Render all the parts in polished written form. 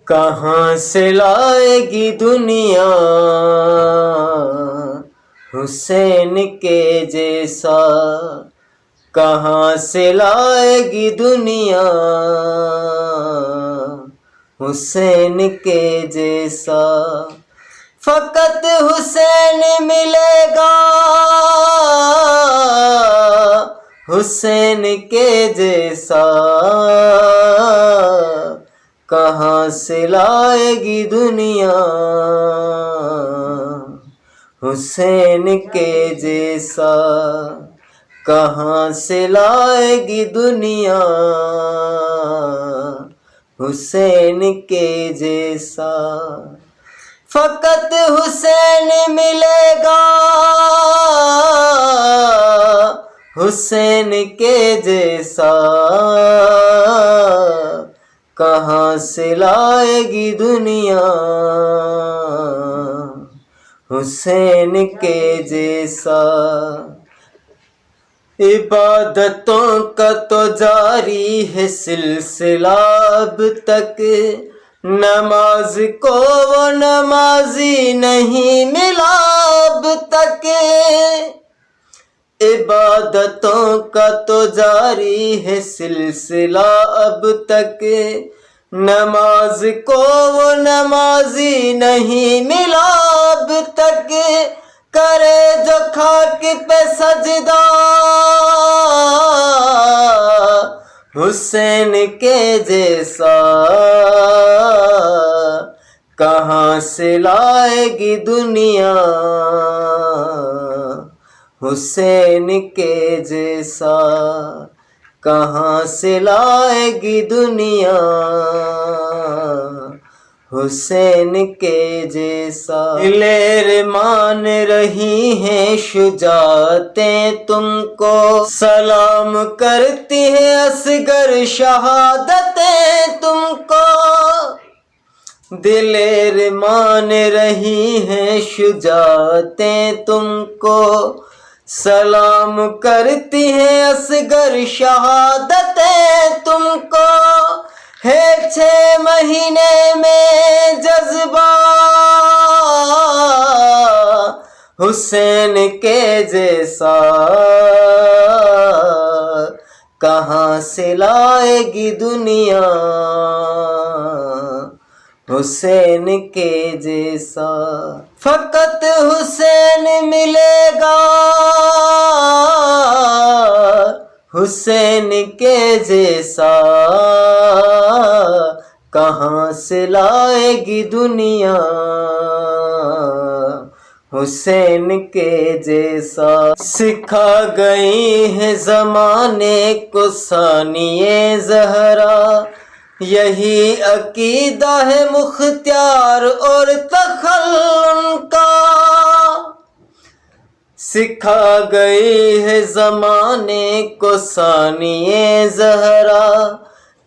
कहाँ से लाएगी दुनिया हुसैन के जैसा, कहाँ से लाएगी दुनिया हुसैन के जैसा। फकत हुसैन मिलेगा हुसैन के जैसा, कहाँ से लाएगी दुनिया हुसैन के जैसा, कहाँ से लाएगी दुनिया हुसैन के जैसा। फकत हुसैन मिलेगा हुसैन के जैसा, कहाँ से लाएगी दुनिया हुसैन के जैसा। इबादतों का तो जारी है सिलसिला अब तक, नमाज को वो नमाजी नहीं मिला अब तक। इबादतों का तो जारी है सिलसिला अब तक, नमाज को वो नमाजी नहीं मिला अब तक। करे जो खाक पे सजदा हुसैन के जैसा, कहाँ से लाएगी दुनिया हुसैन के जैसा, कहाँ से लाएगी दुनिया हुसैन के जैसा। दिलेर मान रही हैं शुजातें तुमको, सलाम करती हैं असगर शहादतें तुमको। दिलेर मान रही हैं शुजातें तुमको, सलाम करती हैं असगर शहादतें तुमको। है 6 महीने में जज्बा हुसैन के जैसा, कहाँ से लाएगी दुनिया हुसैन के जैसा। फकत हुसैन मिलेगा हुसैन के जैसा, कहाँ से लाएगी दुनिया हुसैन के जैसा। सिखा गई है ज़माने को सानिए ज़हरा, यही अकीदा है मुख्तियार और तखल उनका। सिखा गई है ज़माने को सानिए ज़हरा,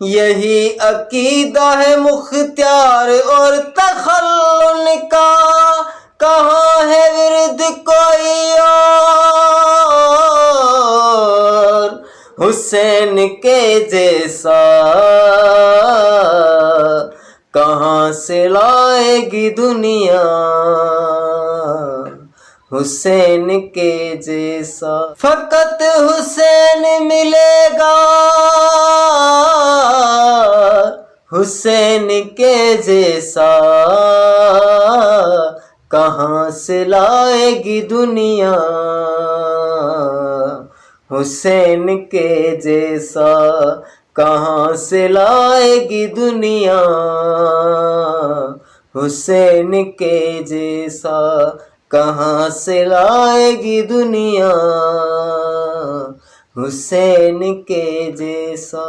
यही अकीदा है मुख्तियार और तखल उनका। कहाँ है विरद कोई और हुसैन के जैसा, कहाँ से लाएगी दुनिया हुसैन के जैसा। फकत हुसैन मिलेगा हुसैन के जैसा, कहाँ से लाएगी दुनिया हुसैन के जैसा, कहाँ से लाएगी दुनिया हुसैन के जैसा, कहाँ से लाएगी दुनिया हुसैन के जैसा।